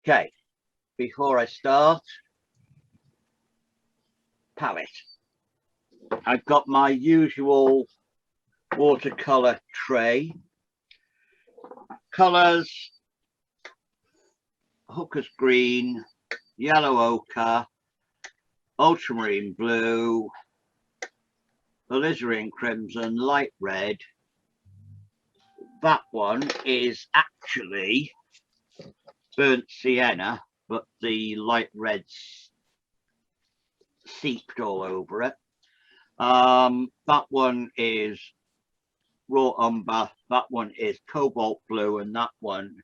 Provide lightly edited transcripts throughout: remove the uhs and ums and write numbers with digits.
Okay, before I start, palette. I've got my usual watercolor tray. Colors: Hooker's green, yellow ochre, ultramarine blue, alizarin crimson, light red. That one is actually burnt sienna, but the light red's seeped all over it. That one is raw umber, that one is cobalt blue, and that one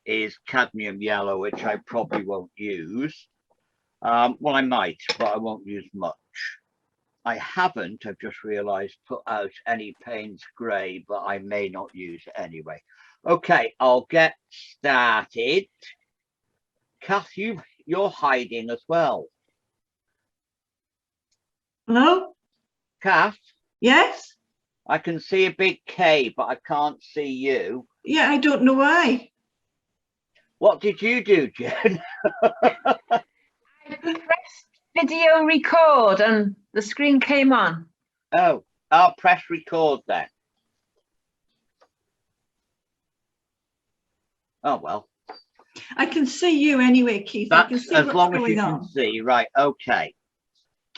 is cadmium yellow, which I probably won't use. Well, I might, but I won't use much. I haven't, I've just realized, put out any Payne's grey, but I may not use it anyway. Okay, I'll get started. Kath, you're hiding as well. Hello? Kath? Yes? I can see a big K, but I can't see you. Yeah, I don't know why. What did you do, Jen? I pressed video record and the screen came on. Oh, I'll press record then. Oh, well. I can see you anyway, Keith. That's I can see as what's long as going you on. can see. Right, okay.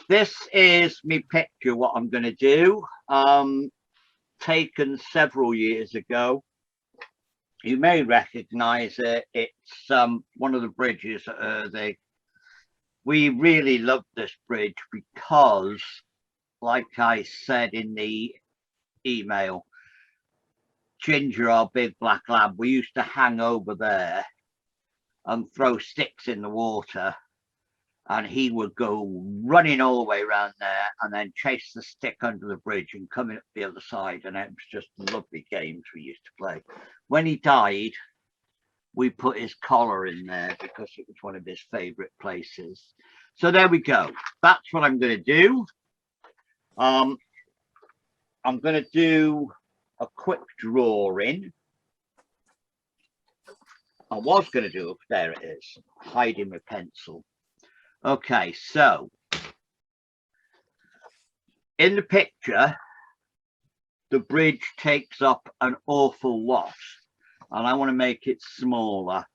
This is me picture, what I'm going to do. Taken several years ago. You may recognize it. It's one of the bridges at Erddig. We really love this bridge because, like I said in the email, Ginger, our big black lab, we used to hang over there and throw sticks in the water, and he would go running all the way around there and then chase the stick under the bridge and come in up the other side, and it was just lovely games we used to play. When he died, we put his collar in there because it was one of his favorite places. So there we go. That's what I'm going to do. I'm going to do a quick drawing. I was going to do, there it is, hiding my pencil. Okay, so in the picture, the bridge takes up an awful lot, and I want to make it smaller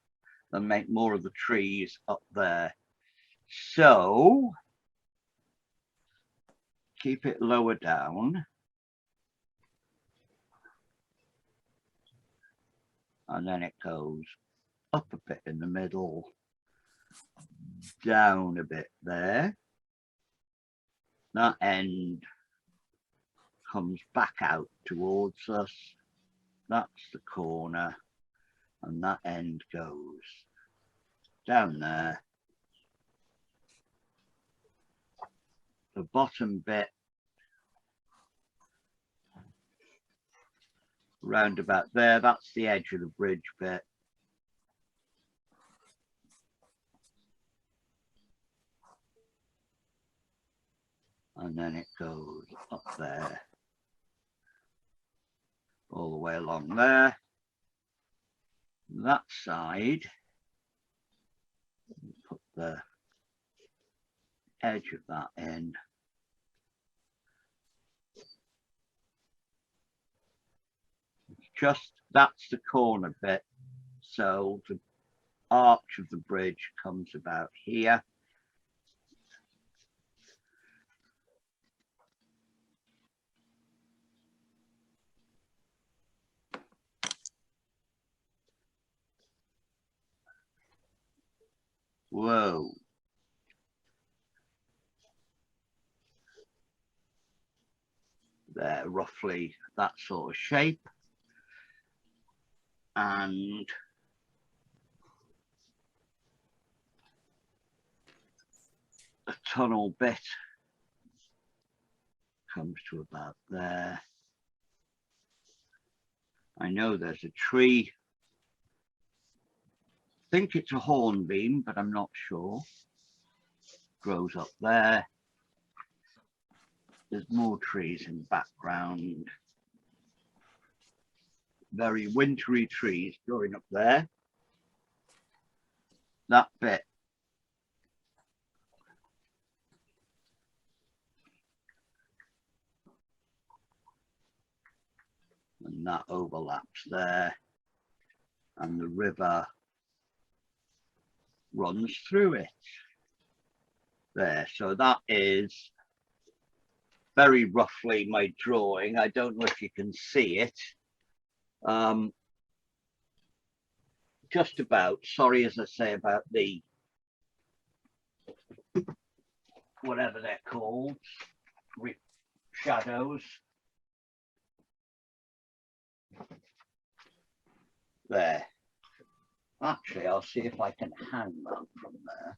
and make more of the trees up there. So keep it lower down. And then it goes up a bit in the middle, down a bit there. That end comes back out towards us. That's the corner. And that end goes down there. The bottom bit round about there, that's the edge of the bridge bit. And then it goes up there, all the way along there. That side, put the edge of that in. Just, that's the corner bit. So the arch of the bridge comes about here. Whoa. There, roughly that sort of shape. And the tunnel bit comes to about there. I know there's a tree. I think it's a hornbeam, but I'm not sure. Grows up there. There's more trees in the background. Very wintry trees growing up there. that bit. And that overlaps there. And the river runs through it. There, so that is very roughly my drawing. I don't know if you can see it. Just about, sorry, as I say, about the, whatever they're called, shadows. There. Actually, I'll see if I can hang that from there.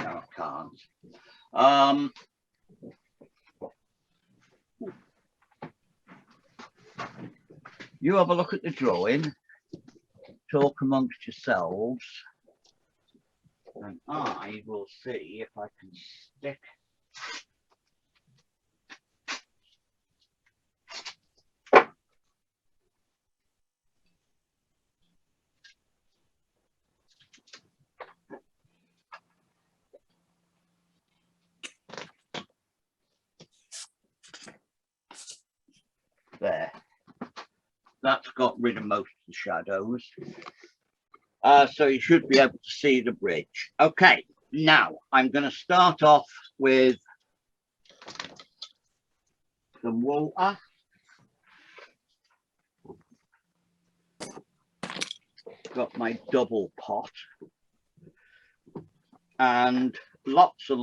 No, I can't. You have a look at the drawing, talk amongst yourselves, and I will see if I can stick there. That's got rid of most of the shadows. So you should be able to see the bridge. Okay, now I'm going to start off with the water. Got my double pot and lots of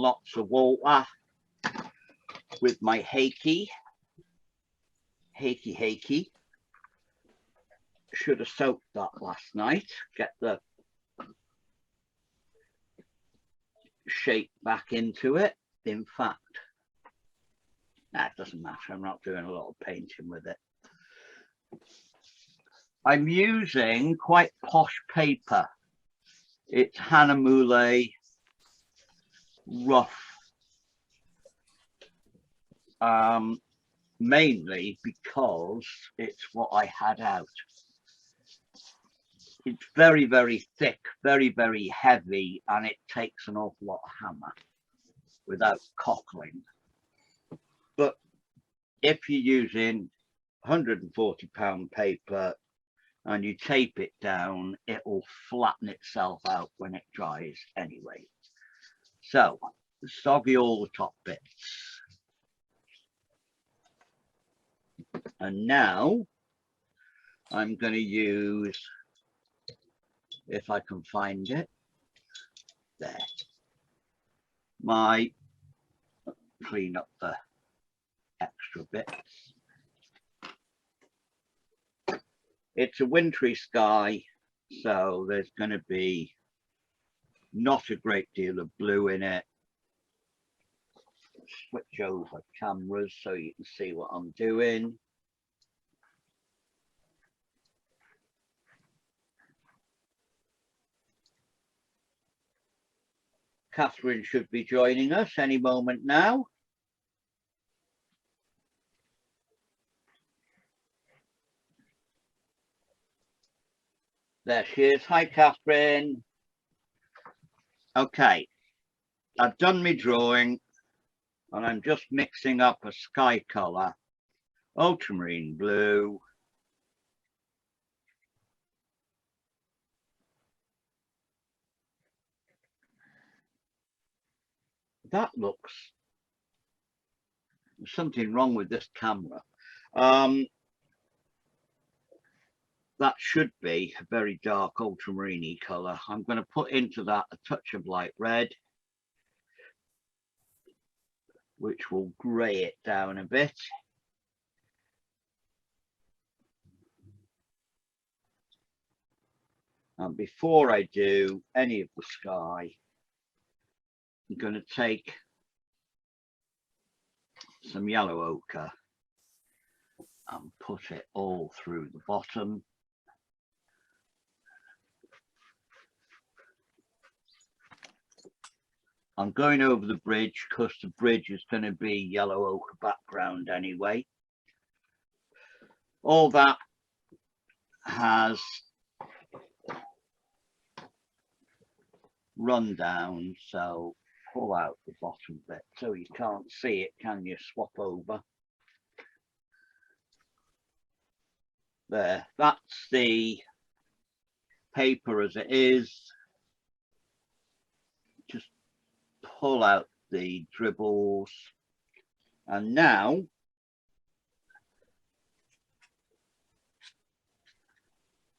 water with my hakey. Should have soaked that last night, get the shape back into it. In fact, that doesn't matter. I'm not doing a lot of painting with it. I'm using quite posh paper. It's Hanamoule rough. Mainly because it's what I had out. It's very, very thick, very, very heavy, and it takes an awful lot of hammer without cockling. But if you're using 140-pound paper and you tape it down, it will flatten itself out when it dries anyway. So, soggy all the top bits. And now I'm going to use, if I can find it, there, my, clean up the extra bits. It's a wintry sky, so there's going to be not a great deal of blue in it. Switch over cameras so you can see what I'm doing. Catherine should be joining us any moment now. There she is. Hi, Catherine. Okay, I've done my drawing and I'm just mixing up a sky colour, ultramarine blue, that looks, there's something wrong with this camera. That should be a very dark ultramarine colour. I'm going to put into that a touch of light red, which will grey it down a bit. And before I do any of the sky, I'm going to take some yellow ochre and put it all through the bottom. I'm going over the bridge because the bridge is going to be yellow ochre background anyway. all that has run down, so pull out the bottom bit so you can't see it, can you? Swap over. There, that's the paper as it is. Just pull out the dribbles, and now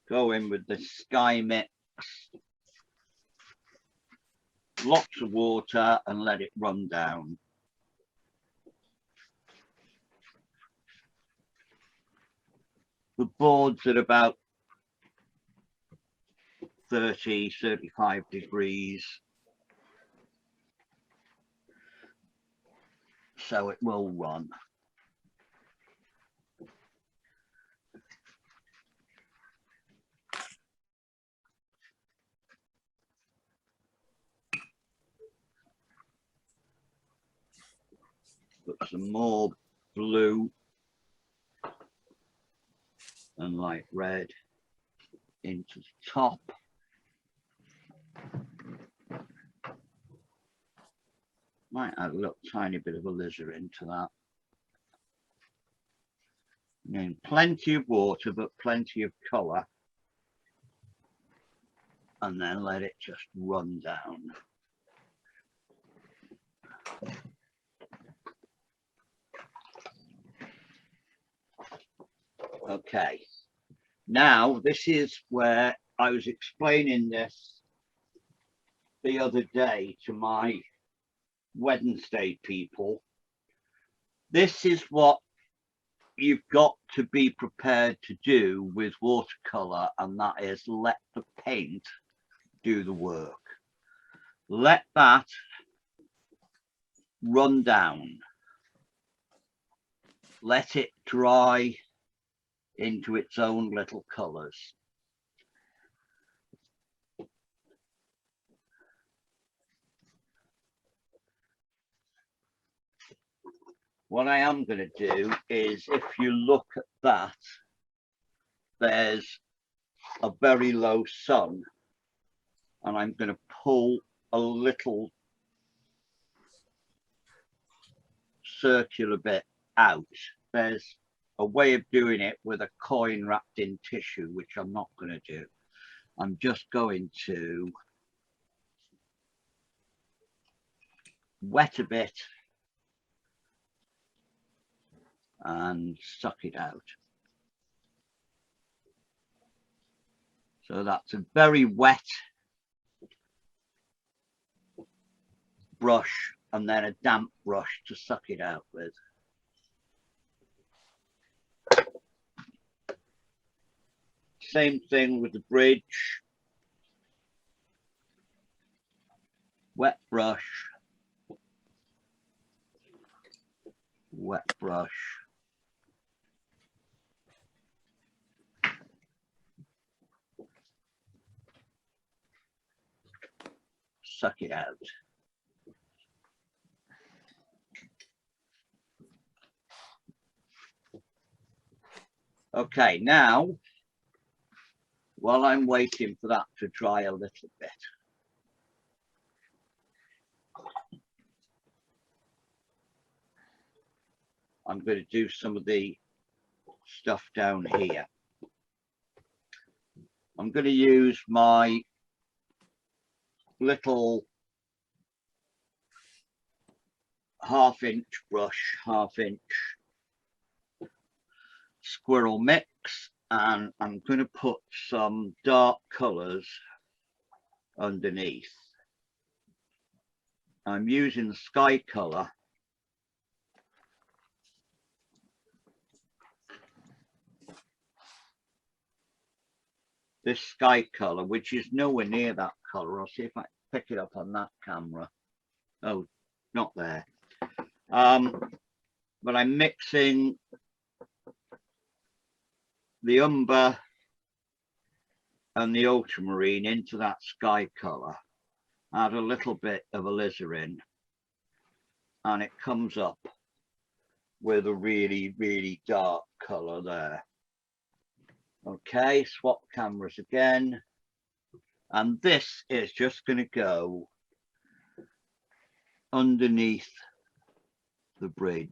go in with the Sky Mix, lots of water, and let it run down. The board's at about 30, 35 degrees. So it will run. Put some more blue and light red into the top. Might add a little tiny bit of alizarin into that. And plenty of water, but plenty of colour. And then let it just run down. Okay, now this is where I was explaining this the other day to my Wednesday people. This is what you've got to be prepared to do with watercolour, and that is let the paint do the work. Let that run down. Let it dry into its own little colours. What I am going to do is, if you look at that, there's a very low sun, and I'm going to pull a little circular bit out. There's a way of doing it with a coin wrapped in tissue, which I'm not going to do. I'm just going to wet a bit and suck it out. So that's a very wet brush, and then a damp brush to suck it out with. Same thing with the bridge. Wet brush, wet brush. Suck it out. Okay, now, while I'm waiting for that to dry a little bit, I'm going to do some of the stuff down here. I'm going to use my little half-inch brush, half-inch squirrel mix, and I'm going to put some dark colours underneath. I'm using Sky Colour. This Sky Colour, which is nowhere near that colour. I'll see if I pick it up on that camera. Oh, not there. But I'm mixing the umber and the ultramarine into that Sky Colour. Add a little bit of alizarin, and it comes up with a really, really dark colour there. Okay, swap cameras again. And this is just going to go underneath the bridge.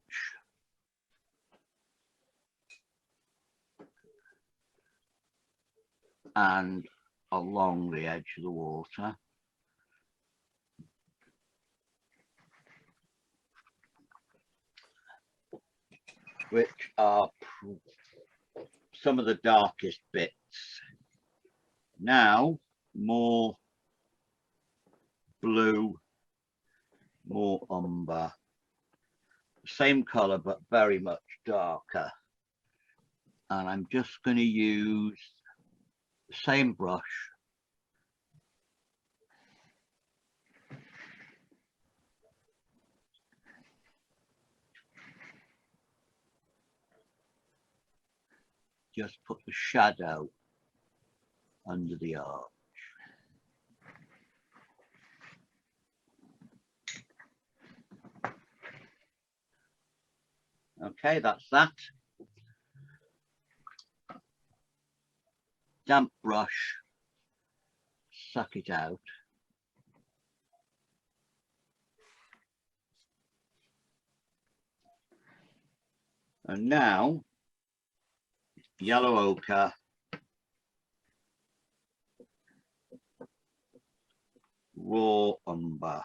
And along the edge of the water. Which are some of the darkest bits. Now, more blue, more umber. Same color, but very much darker. And I'm just going to use the same brush. Just put the shadow under the arch. Okay, that's that. Damp brush, suck it out. And now, yellow ochre, raw umber.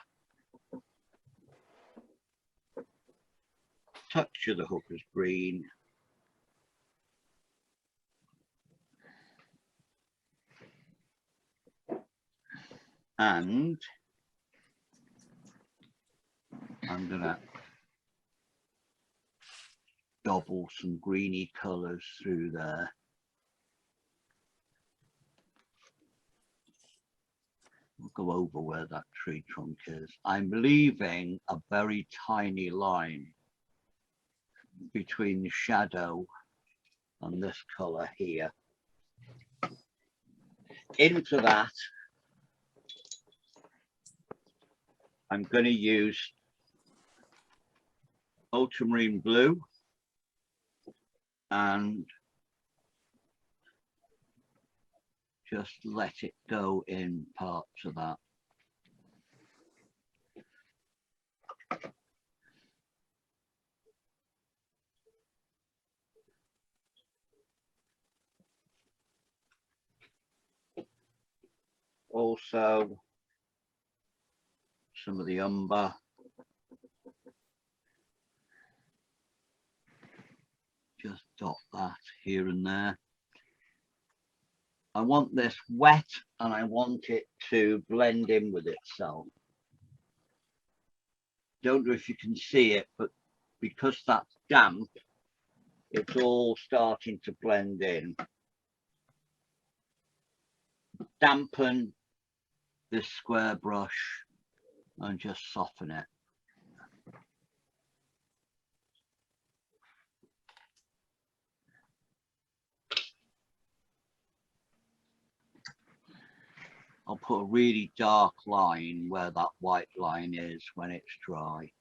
Touch of the hooker's green. And I'm gonna double some greeny colors through there. We'll go over where that tree trunk is. I'm leaving a very tiny line between the shadow and this color here. Into that, I'm going to use ultramarine blue and just let it go in parts of that. Also, some of the umber. Just dot that here and there. I want this wet and I want it to blend in with itself. Don't know if you can see it, but because that's damp, it's all starting to blend in. Dampen this square brush and just soften it. I'll put a really dark line where that white line is when it's dry.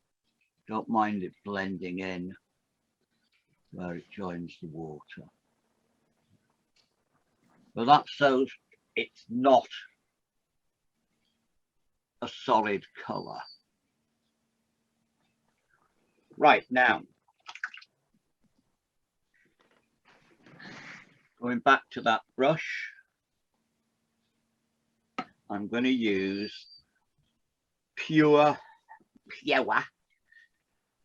Don't mind it blending in where it joins the water. But that's so it's not a solid colour. Right, now, going back to that brush, I'm going to use pure yellow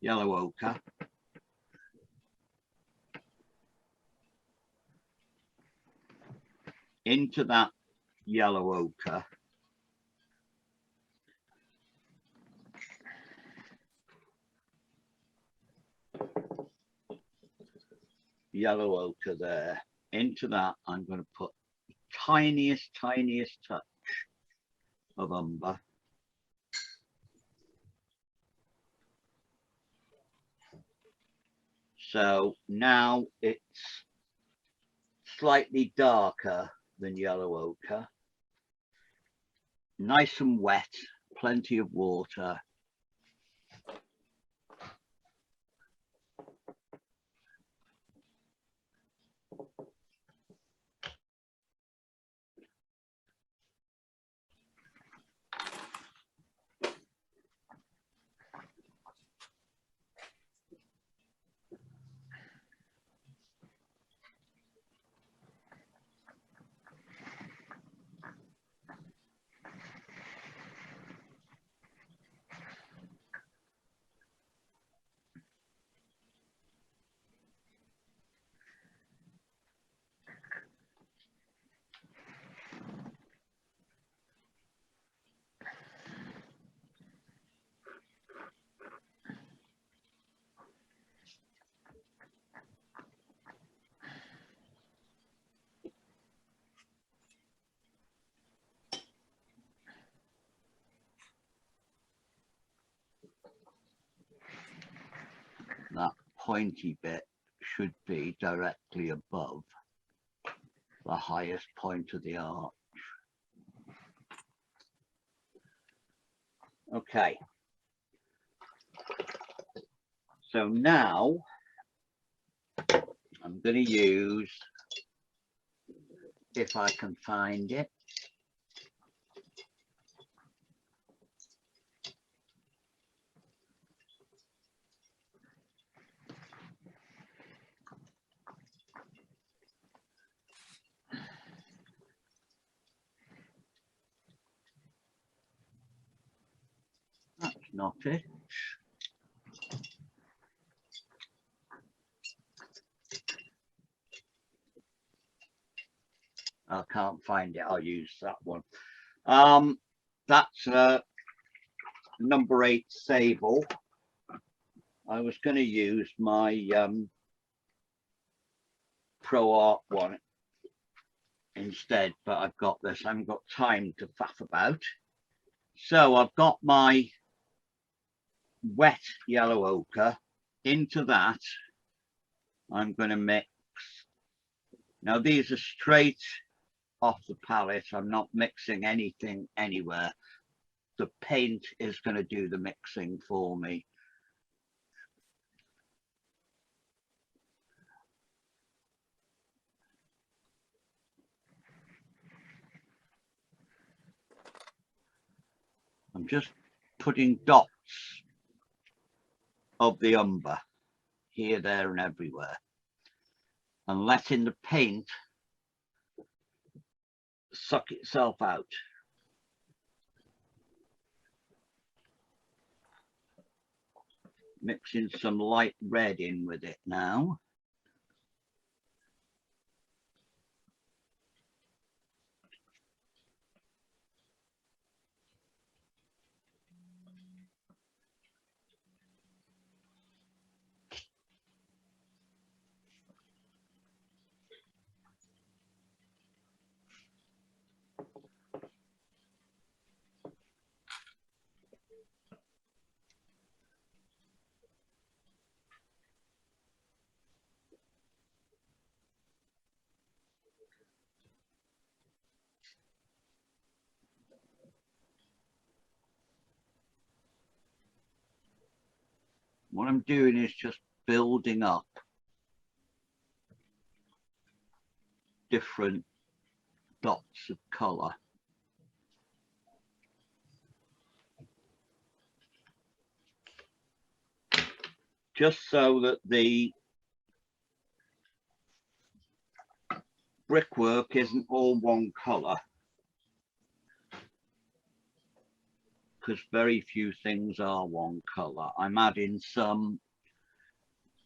ochre. Into that yellow ochre. Yellow ochre there. Into that, I'm going to put the tiniest touch of umber. So now it's slightly darker than yellow ochre. Nice and wet, plenty of water. That pointy bit should be directly above the highest point of the arch. Okay. So now I'm going to use, if I can find it, that's not it. I can't find it. I'll use that one. That's number 8 sable. I was going to use my Pro Art one instead, but I've got this. I haven't got time to faff about. So I've got my wet yellow ochre. Into that, I'm going to mix. Now these are straight off the palette. I'm not mixing anything anywhere. The paint is going to do the mixing for me. I'm just putting dots of the umber here, there, and everywhere, and letting the paint suck itself out. Mixing some light red in with it now. What I'm doing is just building up different dots of color. Just so that the brickwork isn't all one color, because very few things are one color. I'm adding some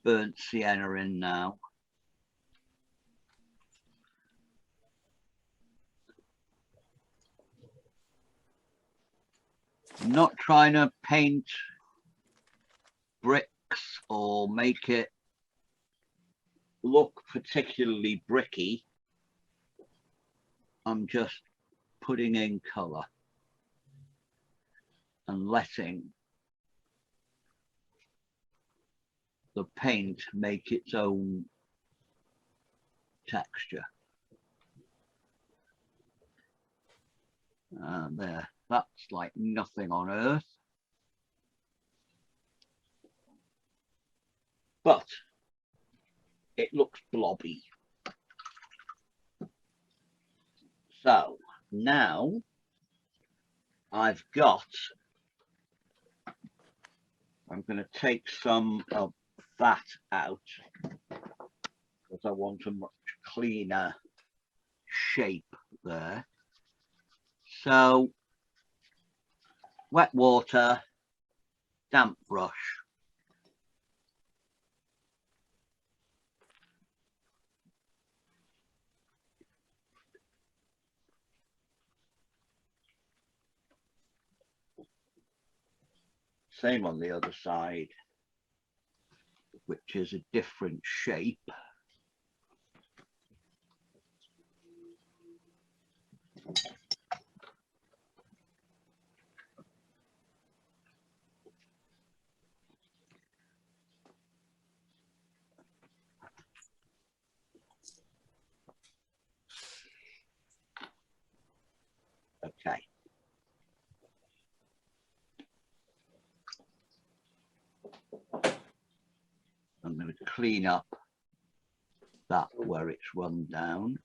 burnt sienna in now. I'm not trying to paint bricks or make it look particularly bricky. I'm just putting in color and letting the paint make its own texture. And there, that's like nothing on earth. But it looks blobby. So now I've got, I'm going to take some of that out because I want a much cleaner shape there. So wet water, damp brush. Same on the other side, which is a different shape. Okay. I'm going to clean up that where it's run down.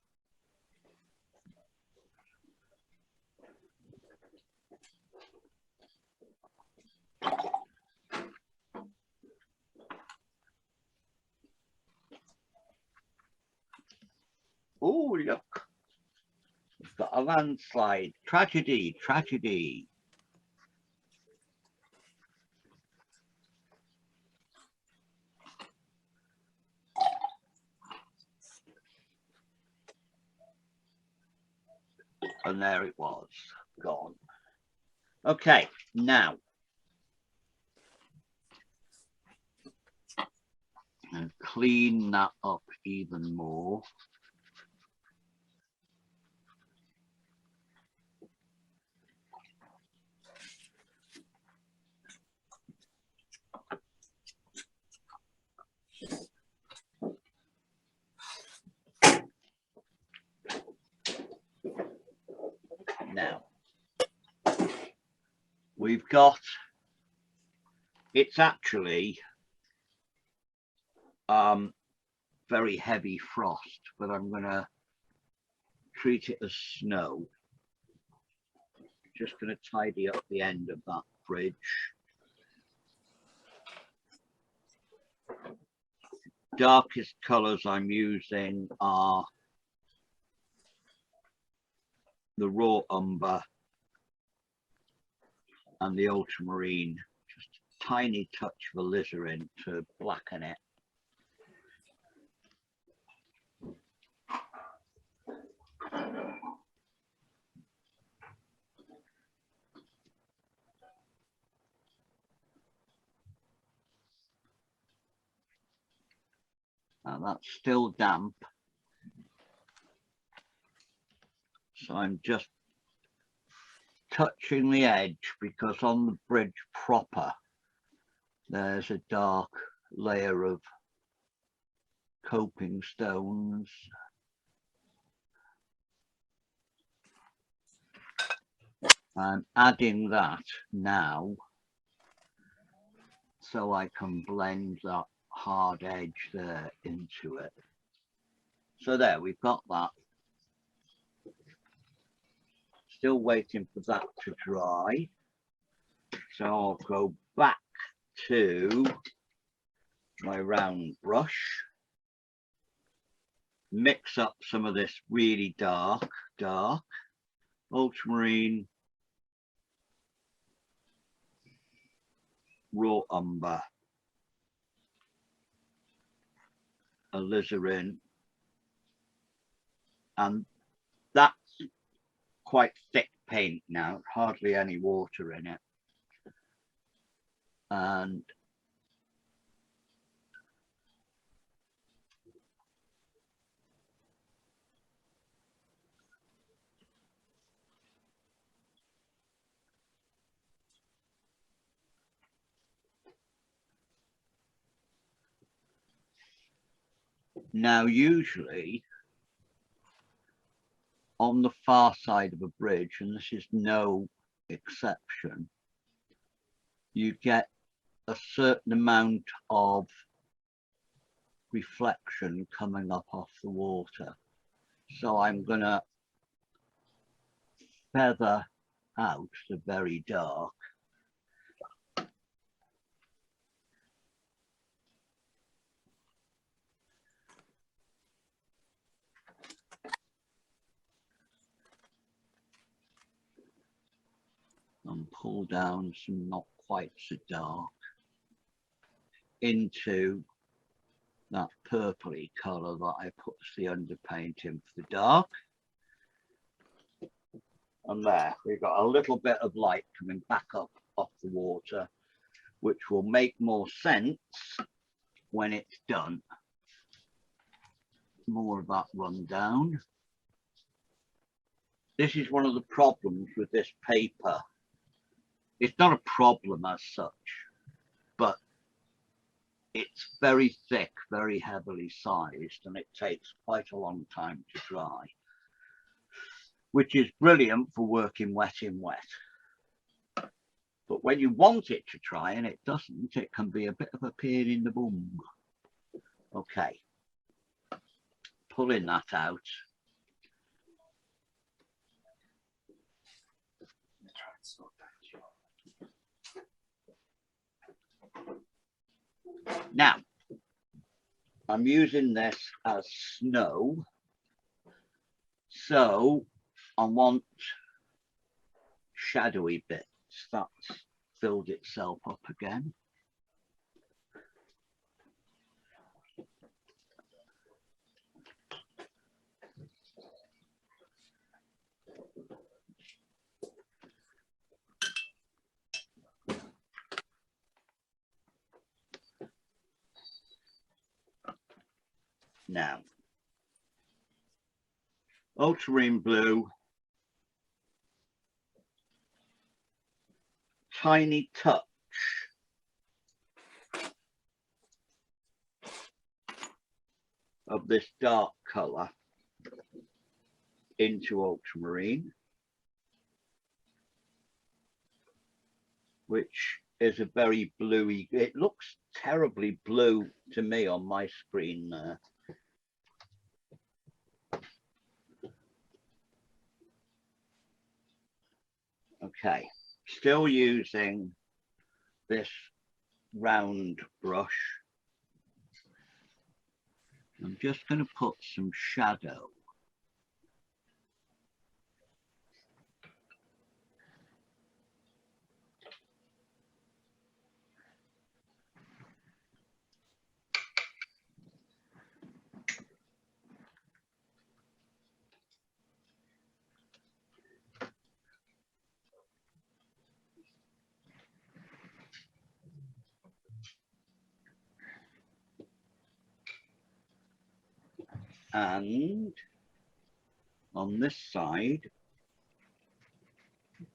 Oh, look. We've got a landslide. Tragedy, tragedy. And there it was, gone. Okay, now. And clean that up even more. Now, we've got, it's actually very heavy frost, but I'm going to treat it as snow. Just going to tidy up the end of that bridge. Darkest colours I'm using are the raw umber and the ultramarine, just a tiny touch of alizarin to blacken it. Now that's still damp, so I'm just touching the edge because on the bridge proper there's a dark layer of coping stones. I'm adding that now so I can blend that hard edge there into it. So there, we've got that. Still waiting for that to dry. So I'll go back to my round brush, mix up some of this really dark ultramarine, raw umber, alizarin, and that's quite thick paint now, hardly any water in it. And now usually on the far side of a bridge, and this is no exception, you get a certain amount of reflection coming up off the water. So I'm going to feather out the very dark. And pull down some not quite so dark into that purpley colour that I put the underpaint in for the dark. And there, we've got a little bit of light coming back up off the water, which will make more sense when it's done. More of that run down. This is one of the problems with this paper. It's not a problem as such, but it's very thick, very heavily sized, and it takes quite a long time to dry. which is brilliant for working wet in wet. But when you want it to dry and it doesn't, it can be a bit of a pain in the bum. Okay, pulling that out. Now, I'm using this as snow, so I want shadowy bits. That's filled itself up again. Now, ultramarine blue, tiny touch of this dark colour into ultramarine, which is a very bluey, it looks terribly blue to me on my screen there. Okay, still using this round brush. I'm just going to put some shadow. And on this side,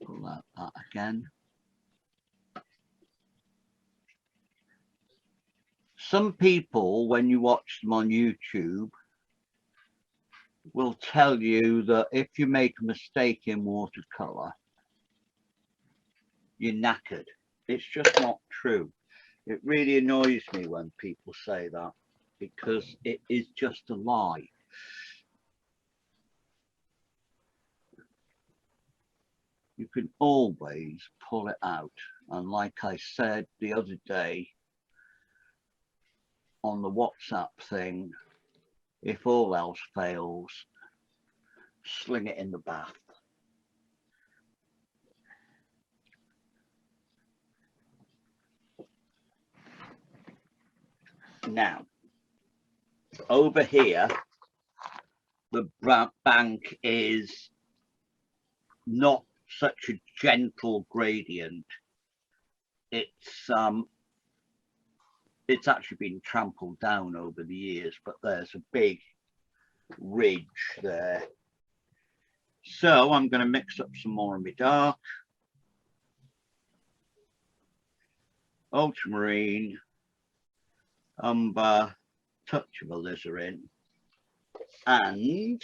pull out that again. Some people, when you watch them on YouTube, will tell you that if you make a mistake in watercolour, you're knackered. It's just not true. It really annoys me when people say that, because it is just a lie. You can always pull it out. And like I said the other day on the WhatsApp thing, if all else fails, sling it in the bath. Now, over here, the bank is not such a gentle gradient. It's actually been trampled down over the years, but there's a big ridge there. So I'm going to mix up some more of my dark, ultramarine, umber, touch of alizarin, and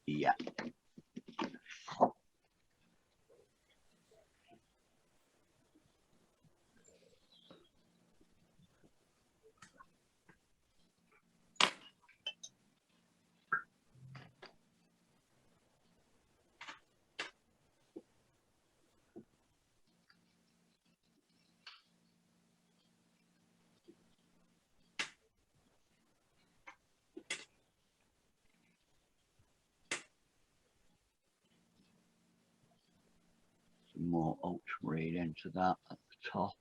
yeah. Some more ultramarine into that at the top.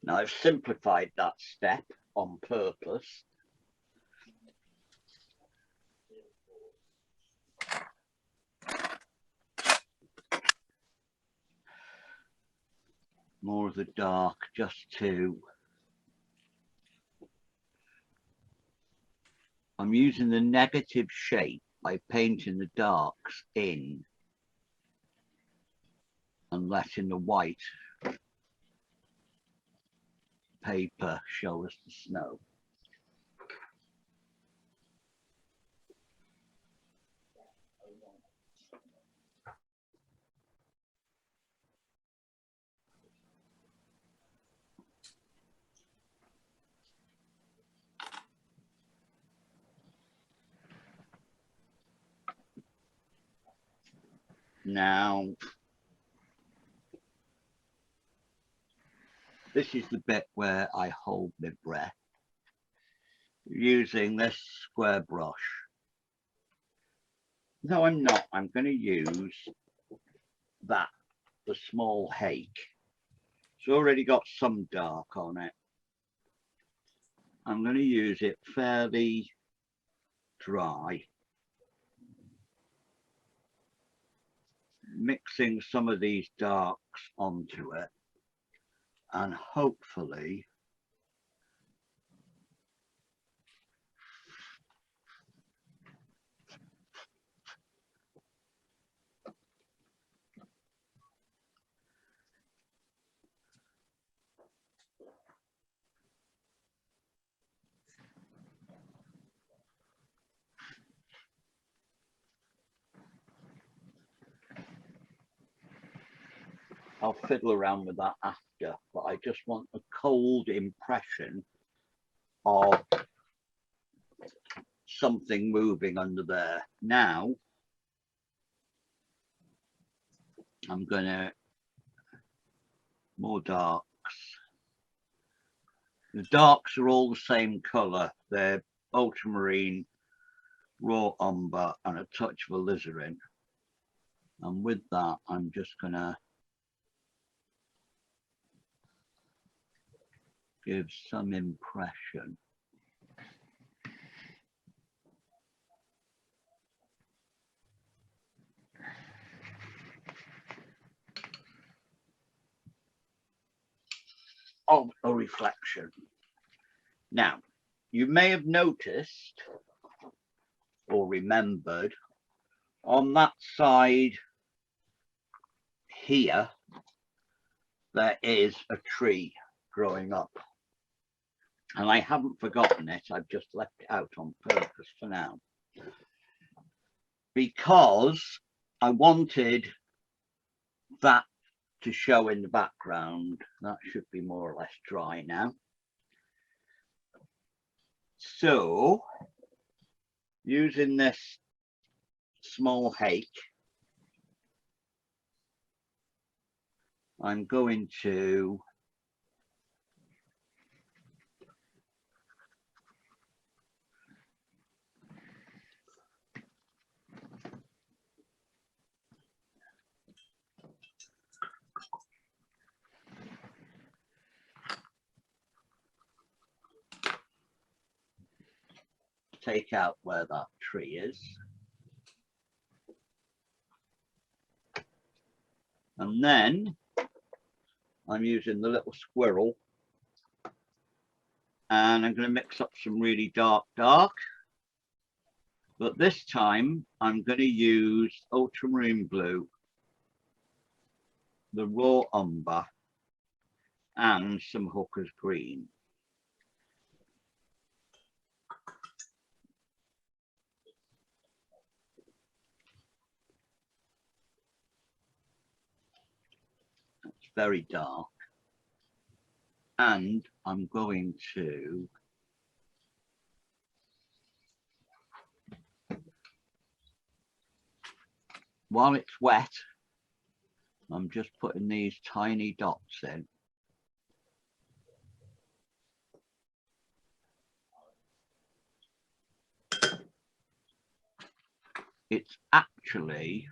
Now I've simplified that step on purpose. More of the dark just to I'm using the negative shape by painting the darks in and letting the white paper show us the snow. Now, this is the bit where I hold my breath using this square brush. No, I'm not. I'm going to use the small hake. It's already got some dark on it. I'm going to use it fairly dry, mixing some of these darks onto it, and hopefully I'll fiddle around with that after, but I just want a cold impression of something moving under there. Now, I'm gonna more darks. The darks are all the same color. They're ultramarine, raw umber, and a touch of alizarin. And with that, I'm just gonna give some impression. Of a reflection. Now, you may have noticed or remembered on that side here, there is a tree growing up. And I haven't forgotten it. I've just left it out on purpose for now. Because I wanted that to show in the background. That should be more or less dry now. So, using this small hake, I'm going to take out where that tree is. And then I'm using the little squirrel and I'm going to mix up some really dark. But this time I'm going to use ultramarine blue, the raw umber, and some hooker's green. It's very dark. And I'm going to while it's wet, I'm just putting these tiny dots in. It's actually,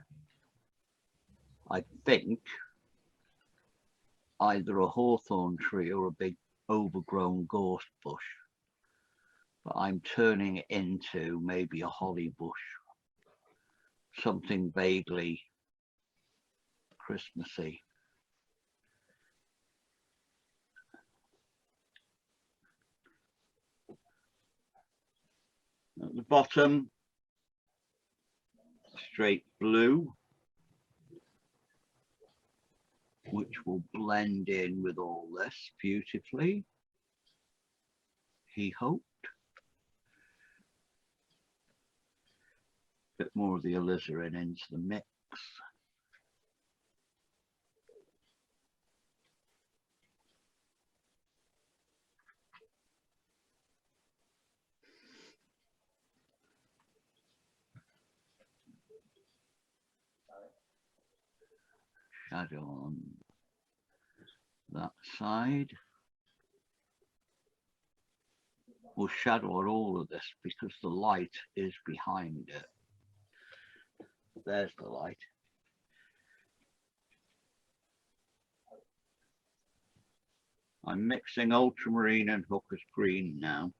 I think, either a hawthorn tree or a big overgrown gorse bush. But I'm turning it into maybe a holly bush. Something vaguely Christmassy. At the bottom, straight blue, which will blend in with all this beautifully, he hoped. Bit more of the alizarin into the mix. Shadow on that side. We'll shadow on all of this because the light is behind it. There's the light. I'm mixing ultramarine and hooker's green now.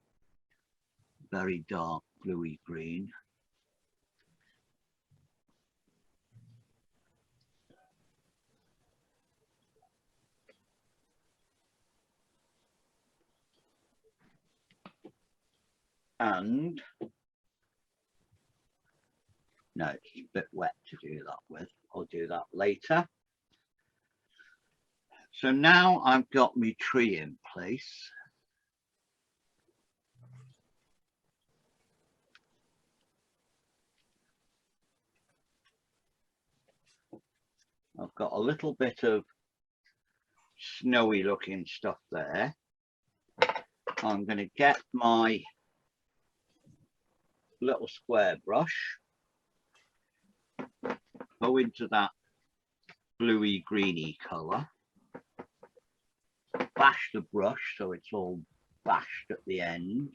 Very dark bluey green. And no, it's a bit wet to do that with. I'll do that later. So now I've got my tree in place. I've got a little bit of snowy looking stuff there. I'm going to get my little square brush, go into that bluey greeny colour, bash the brush so it's all bashed at the end.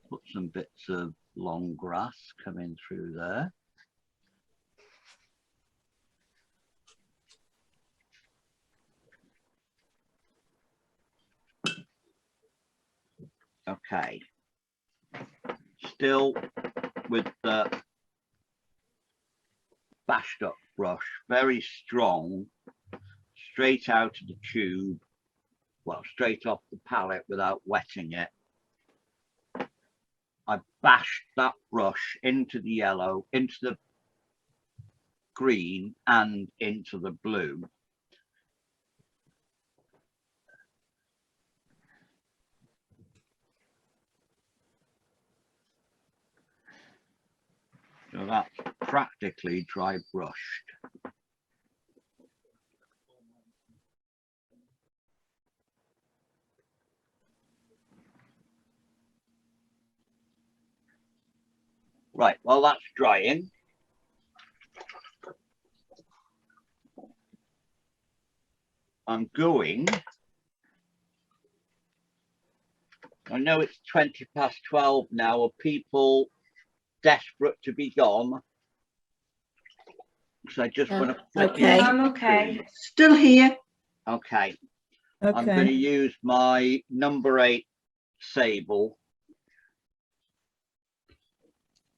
Put some bits of long grass coming through there. Okay, still with the bashed up brush, very strong, straight out of the tube, well, straight off the palette without wetting it. I bashed that brush into the yellow, into the green and into the blue. So that's practically dry brushed. Right, well, that's drying. I'm going. I know it's 12:20 now. Are people desperate to be gone? Because I just want to flip okay. in I'm the okay. trees. Still here. Okay. I'm going to use my number 8 sable.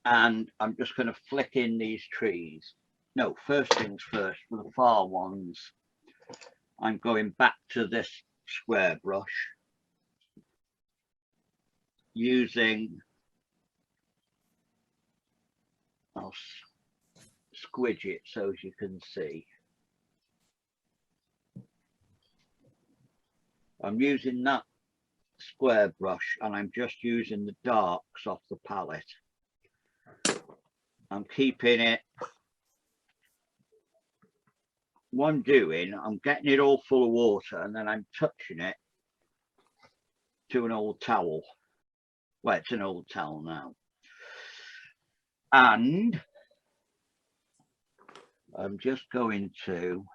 And I'm just going to flick in these trees. No, first things first, for the far ones, I'm going back to this square brush, using, I'll squidge it so as you can see. I'm using that square brush and I'm just using the darks off the palette. I'm keeping it. What I'm doing, I'm getting it all full of water and then I'm touching it to an old towel. Well, it's an old towel now. And I'm just going to,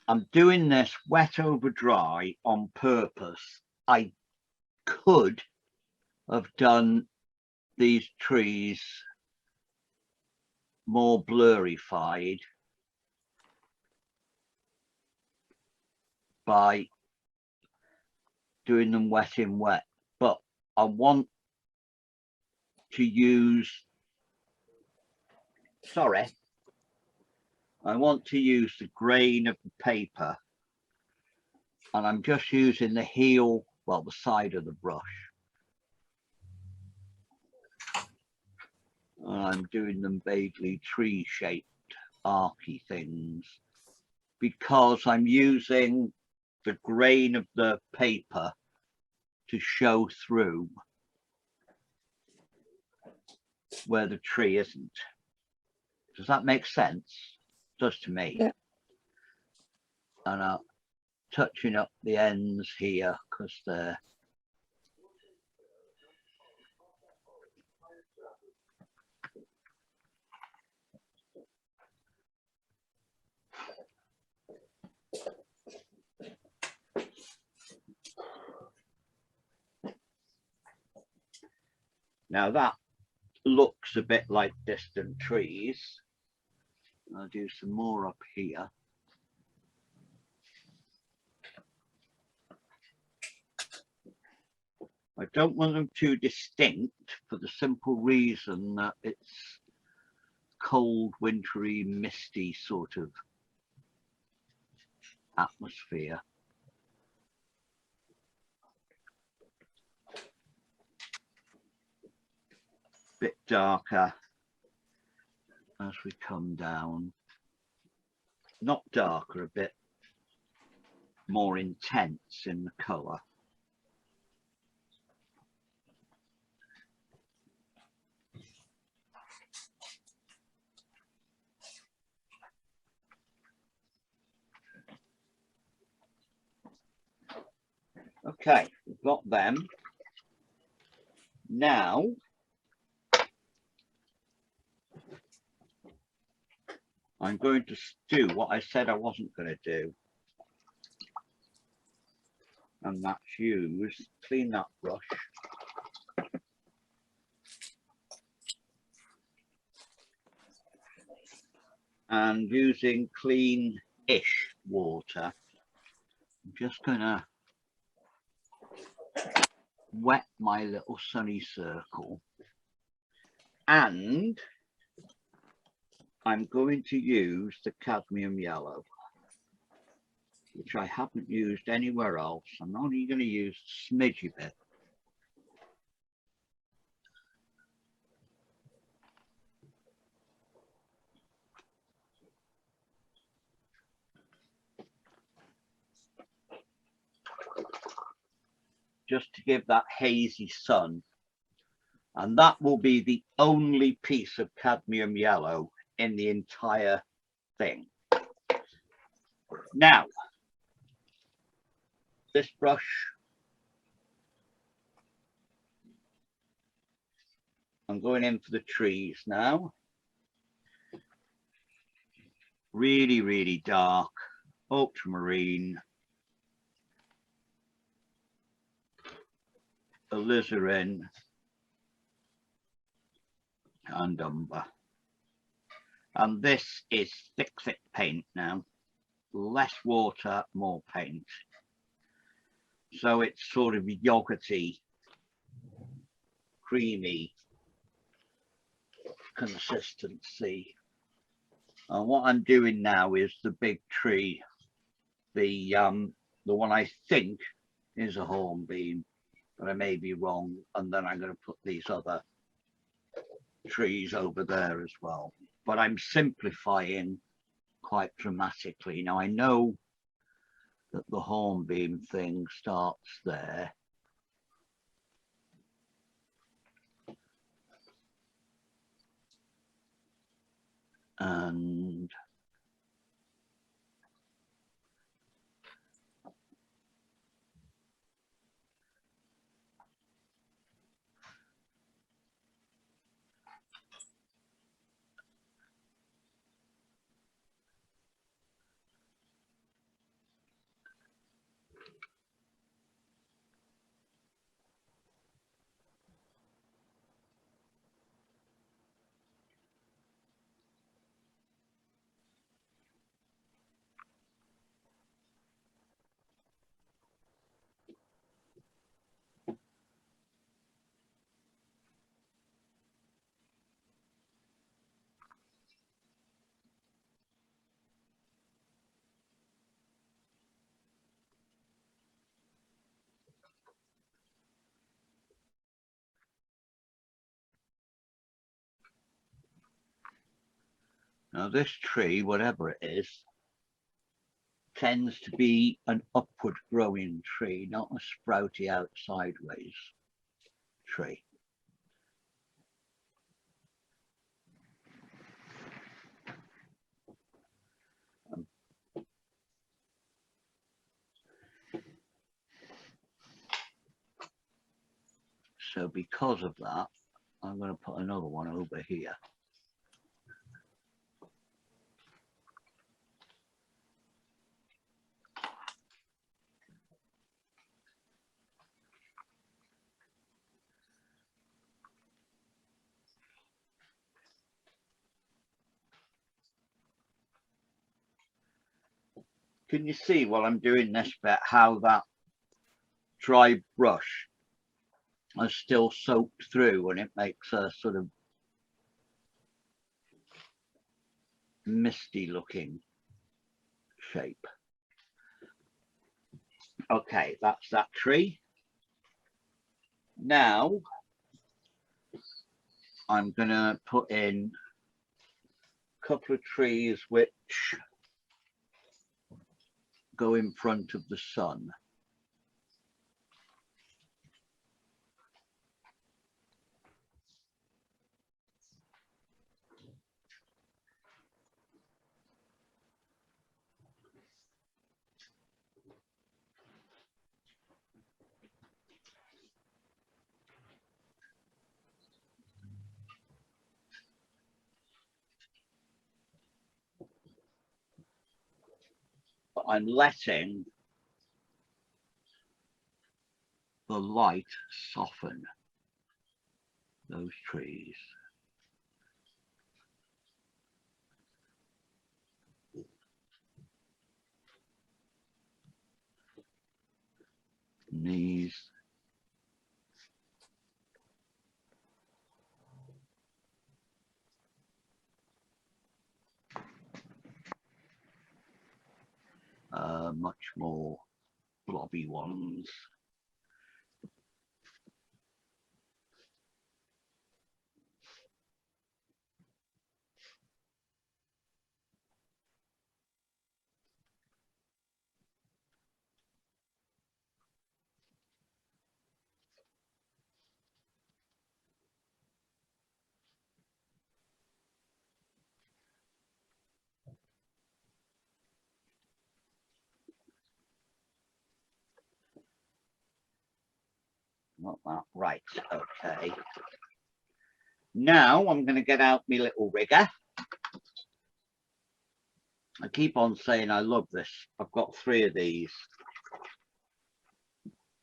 I'm doing this wet over dry on purpose. I could have done these trees more blurrified by doing them wet in wet, but I want to use, sorry, I want to use the grain of the paper, and I'm just using the heel, well, the side of the brush. And I'm doing them vaguely tree-shaped, archy things, because I'm using the grain of the paper to show through where the tree isn't. Does that make sense? It does to me. Yeah. And I'm touching up the ends here because they're now that looks a bit like distant trees. I'll do some more up here. I don't want them too distinct for the simple reason that it's cold, wintry, misty sort of atmosphere. Bit darker as we come down. Not darker, a bit more intense in the colour. Okay, we've got them. Now, I'm going to do what I said I wasn't going to do. And that's clean that brush. And using clean-ish water, I'm just going to wet my little sunny circle. And I'm going to use the cadmium yellow, which I haven't used anywhere else. I'm only going to use a smidgy bit. Just to give that hazy sun. And that will be the only piece of cadmium yellow in the entire thing. Now, this brush, I'm going in for the trees now. Really, really dark, ultramarine, alizarin, and umber. And this is thick paint now. Less water, more paint. So it's sort of yogurty, creamy consistency. And what I'm doing now is the big tree, the one I think is a hornbeam, but I may be wrong. And then I'm going to put these other trees over there as well. But I'm simplifying quite dramatically. Now I know that the hornbeam thing starts there. And Now this tree, whatever it is, tends to be an upward growing tree, not a sprouty out sideways tree. So because of that, I'm going to put another one over here. Can you see while I'm doing this bit how that dry brush is still soaked through and it makes a sort of misty looking shape? Okay, that's that tree. Now I'm going to put in a couple of trees which go in front of the sun. But I'm letting the light soften those trees. And these much more blobby ones. Not that, right, okay. Now I'm going to get out my little rigger. I keep on saying I love this. I've got 3 of these.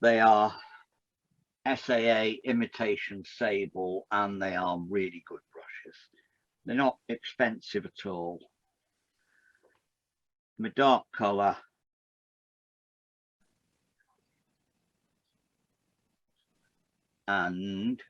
They are SAA imitation sable and they are really good brushes. They're not expensive at all. My dark colour and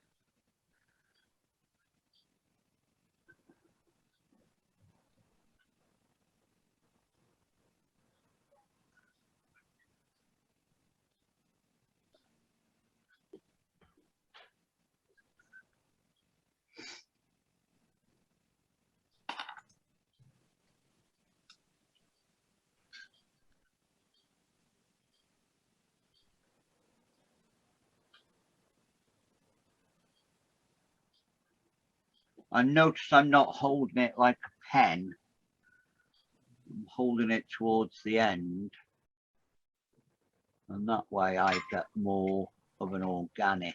I notice I'm not holding it like a pen. I'm holding it towards the end. And that way I get more of an organic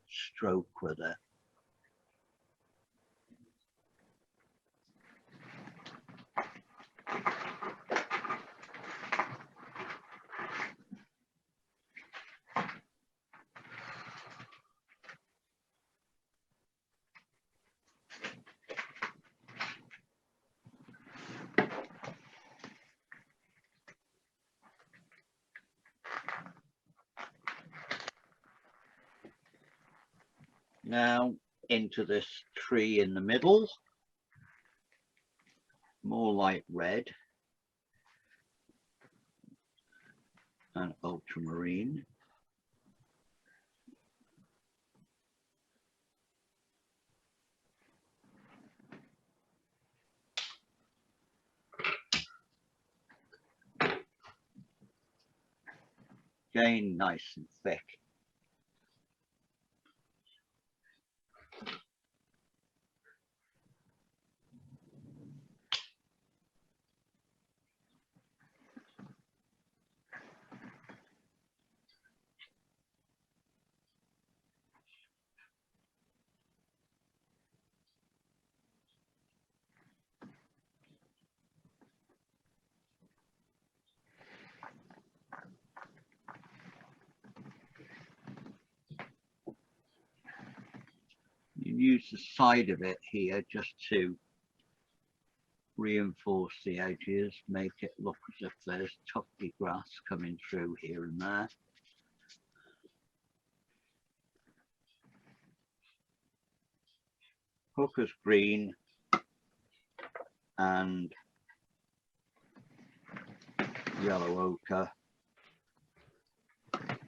stroke with it. Now into this tree in the middle, more light red and ultramarine. again nice and thick. You use the side of it here just to reinforce the edges, make it look as if there's tufty grass coming through here and there. Hooker's green and yellow ochre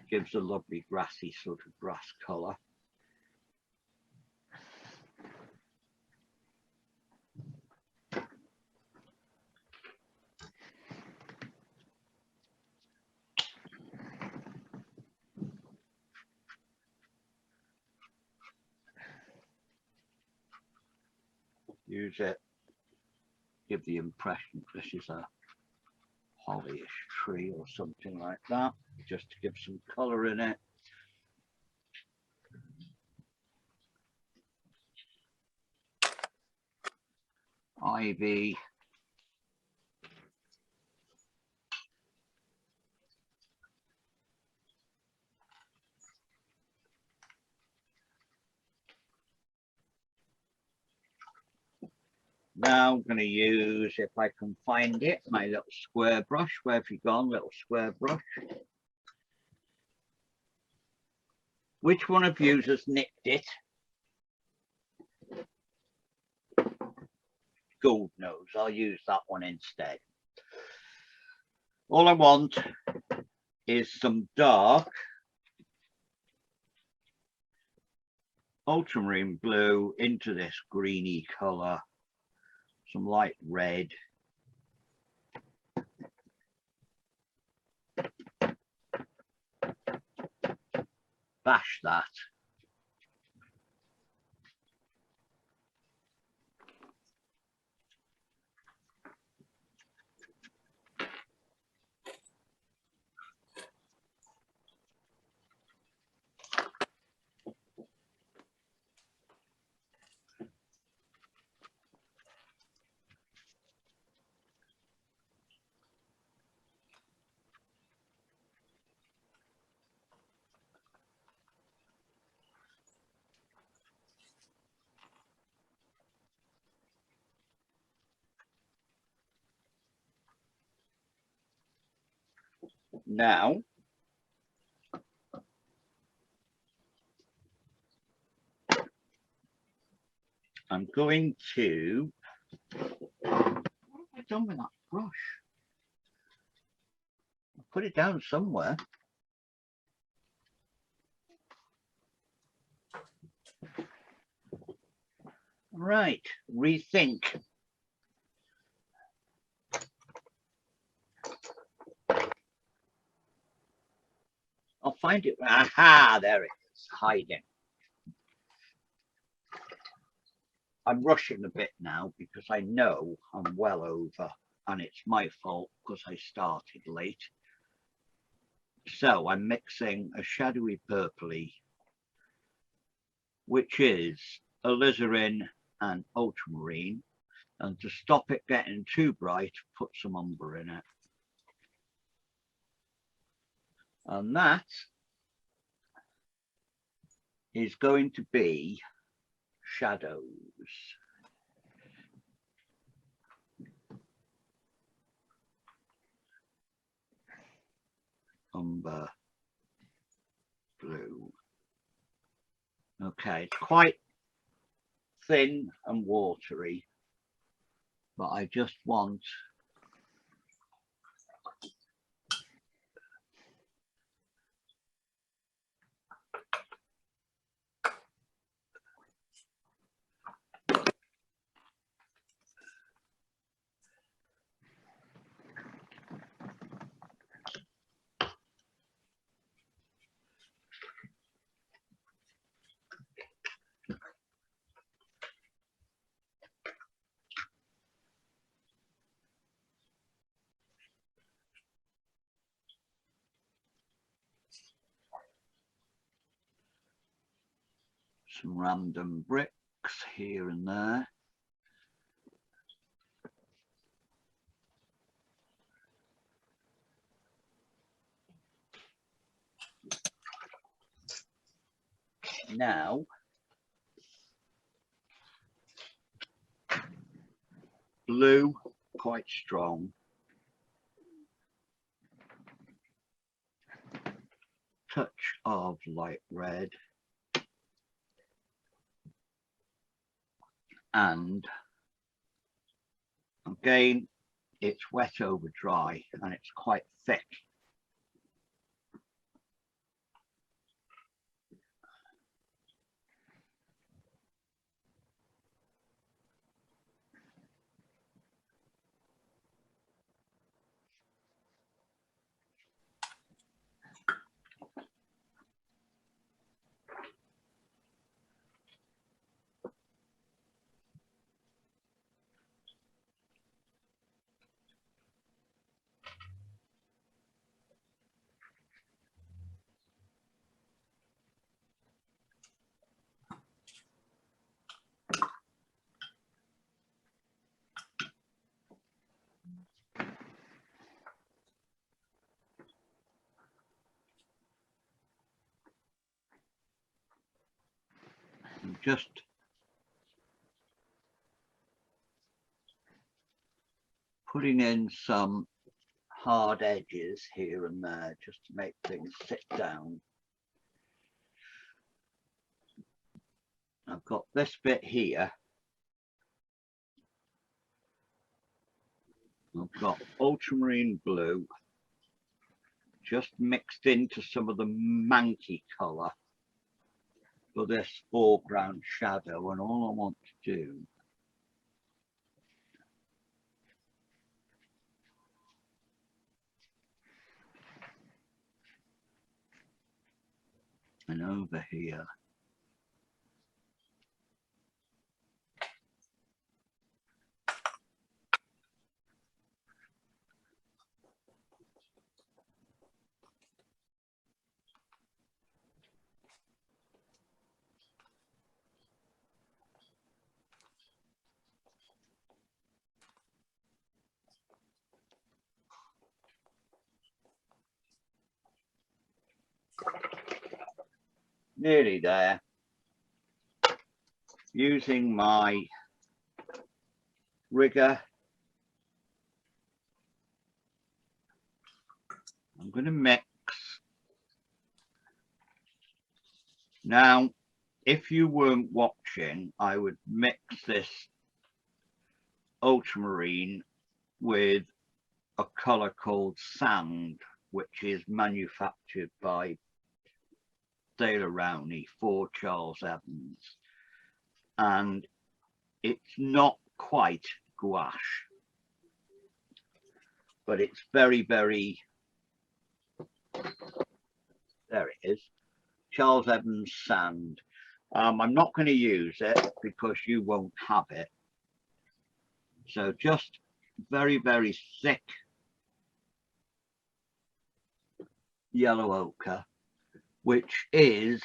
gives a lovely grassy sort of grass colour. Use it, give the impression this is a hollyish tree or something like that, just to give some colour in it. Ivy. Now I'm going to use, if I can find it, my little square brush. Where have you gone, little square brush? Which one of you has nicked it? Gold nose, I'll use that one instead. All I want is some dark ultramarine blue into this greeny colour, some light red. Bash that. Now, I'm going to, what have I done with that brush? I put it down somewhere. Right, rethink. I'll find it. Aha, there it is, hiding. I'm rushing a bit now because I know I'm well over and it's my fault because I started late. So I'm mixing a shadowy purpley, which is alizarin and ultramarine, and to stop it getting too bright, put some umber in it. And that is going to be shadows. Umber blue. Okay, it's quite thin and watery, but I just want some random bricks here and there. Now, blue, quite strong. Touch of light red. And again, it's wet over dry and it's quite thick. I'm just putting in some hard edges here and there just to make things sit down. I've got this bit here. I've got ultramarine blue just mixed into some of the manky colour for this foreground shadow, and all I want to do and over here nearly there, using my rigger. I'm going to mix. Now, if you weren't watching, I would mix this ultramarine with a colour called sand, which is manufactured by Taylor Rowney for Charles Evans, and it's not quite gouache, but it's very, very, there it is, Charles Evans sand. I'm not going to use it because you won't have it, so just very, very thick yellow ochre, which is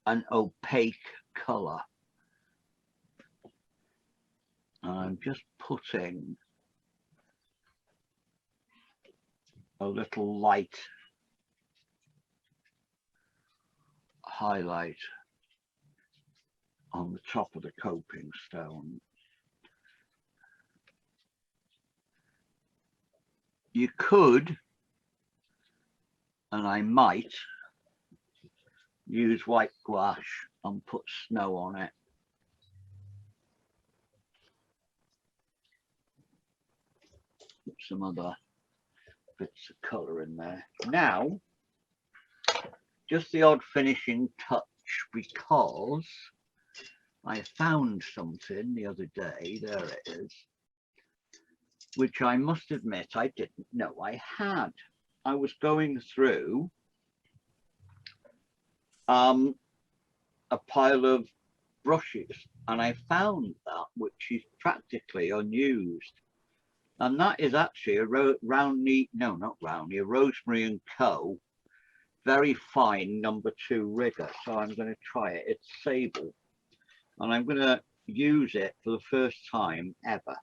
an opaque colour. I'm just putting a little light highlight on the top of the coping stone. You could, and I might, use white gouache and put snow on it. Put some other bits of colour in there. Now, just the odd finishing touch, because I found something the other day, there it is, which I must admit I didn't know I had. I was going through a pile of brushes and I found that, which is practically unused, and that is actually a Rowney, no, not Rowney, a Rosemary and Co. very fine #2 rigger, so I'm going to try it. It's sable, and I'm going to use it for the first time ever.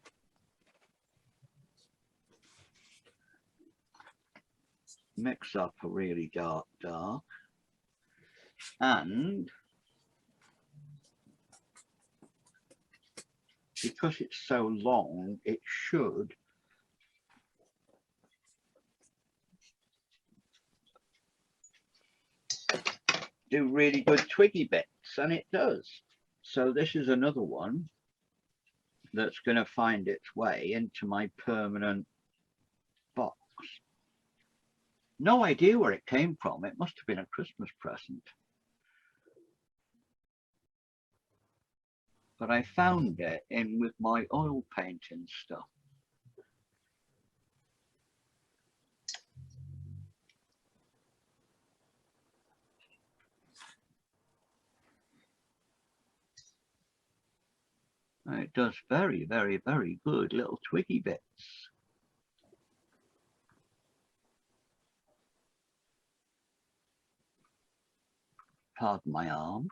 Mix up a really dark, and because it's so long, it should do really good twiggy bits, and it does. So this is another one that's going to find its way into my permanent box. No idea where it came from. It must have been a Christmas present. But I found it in with my oil painting stuff. And it does very, very, very good little twiggy bits. Pardon my arm.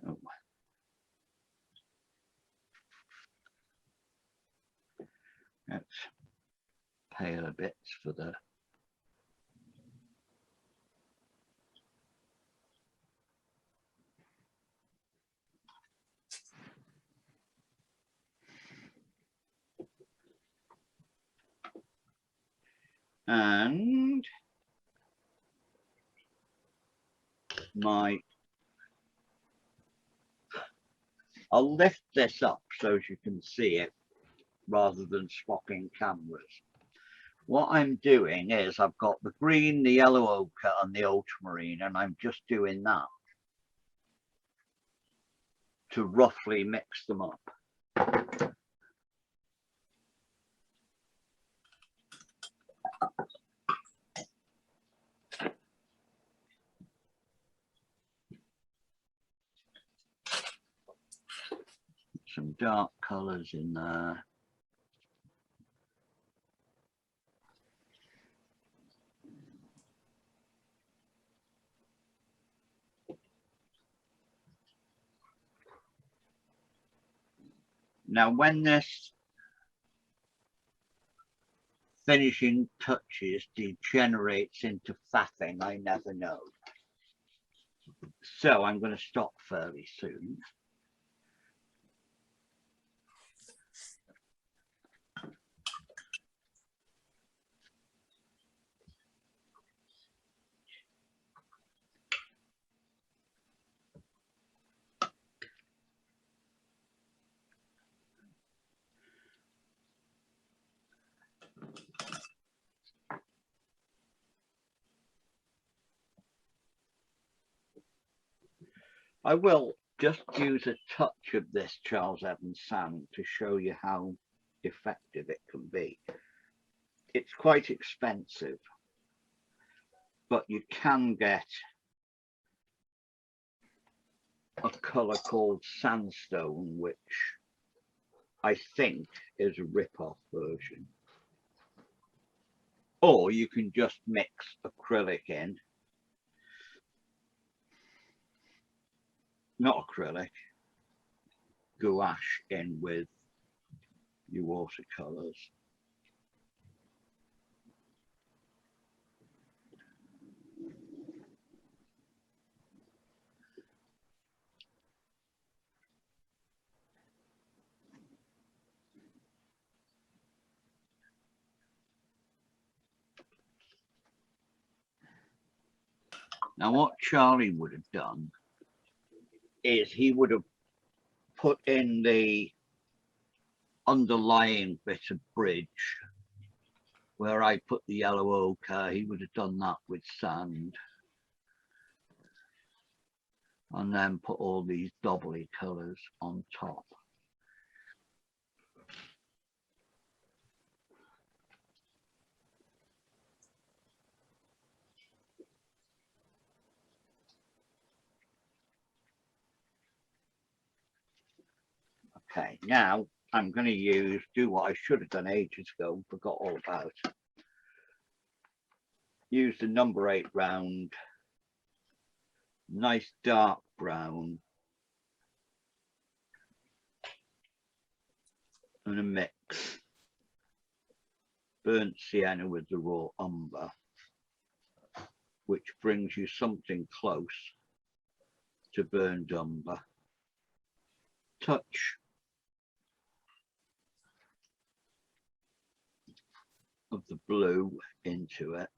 Oh. Let's paler bits for the and I'll lift this up so you can see it rather than swapping cameras. What I'm doing is I've got the green, the yellow ochre and the ultramarine, and I'm just doing that to roughly mix them up. Some dark colours in there. Now, when this finishing touches degenerates into faffing, I never know. So I'm going to stop fairly soon. I will just use a touch of this Charles Evans sand to show you how effective it can be. It's quite expensive, but you can get a colour called sandstone, which I think is a rip-off version. Or you can just mix acrylic in. Not acrylic, gouache in with your watercolours. Now what Charlie would have done is he would have put in the underlying bit of bridge where I put the yellow ochre. He would have done that with sand and then put all these doubly colours on top. Okay, now I'm going to do what I should have done ages ago and forgot all about. Use the number 8 round, nice dark brown, and a mix burnt sienna with the raw umber, which brings you something close to burned umber. Touch of the blue into it,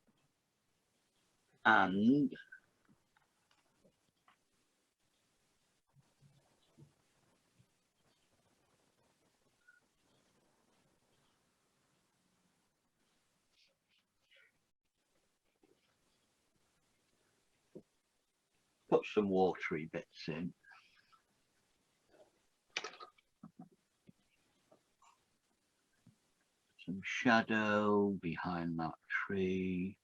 and put some watery bits in. Some shadow behind that tree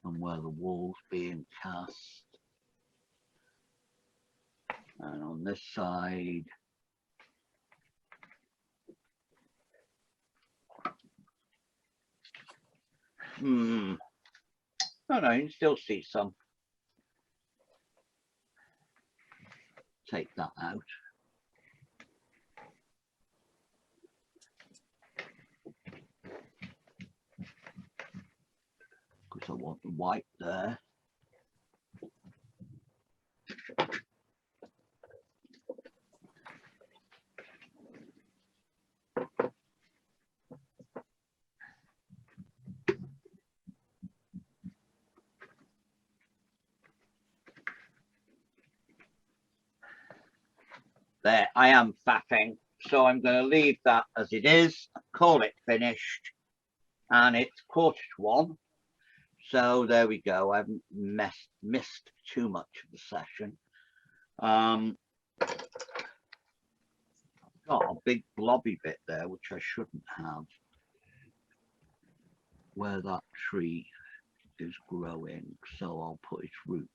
and where the wall's being cast. And on this side, oh no, you can still see some. Take that out. Because I want the white there. There, I am faffing, so I'm going to leave that as it is, call it finished, and it's 1:45. So there we go. I haven't missed too much of the session. Got a big blobby bit there, which I shouldn't have, where that tree is growing. So I'll put its roots.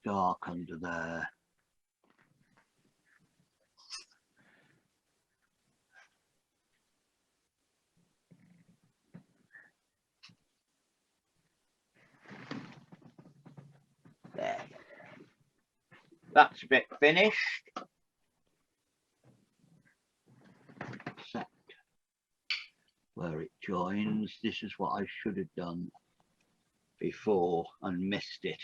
Dark under there. There. That's a bit finished. Except where it joins. This is what I should have done before and missed it.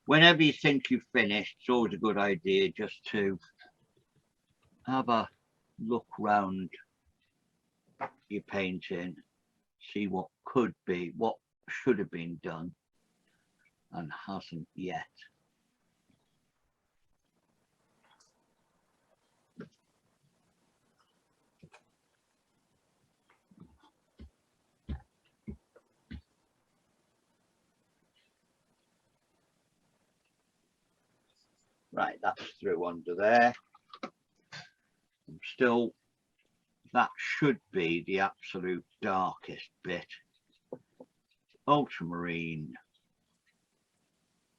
Whenever you think you've finished, it's always a good idea just to have a look round your painting, see what could be, what should have been done and hasn't yet. Right, that's through under there. And still, that should be the absolute darkest bit. Ultramarine,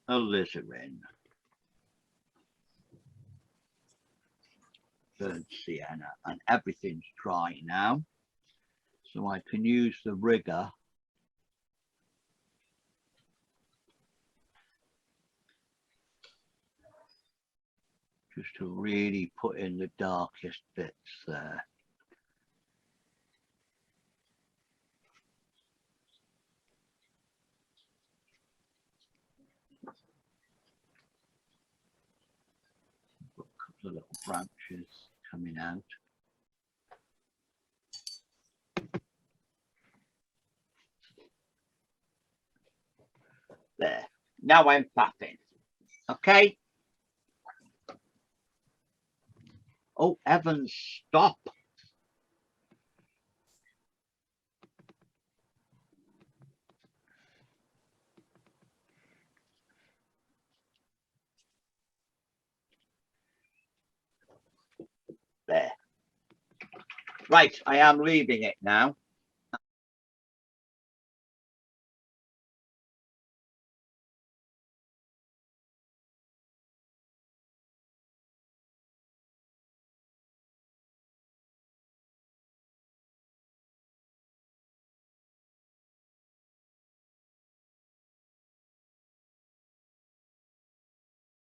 alizarin, burnt sienna, and everything's dry now. So I can use the rigger just to really put in the darkest bits there. Got a couple of little branches coming out. There. Now I'm faffing. Okay. Oh, Evans, stop. There. Right, I am leaving it now.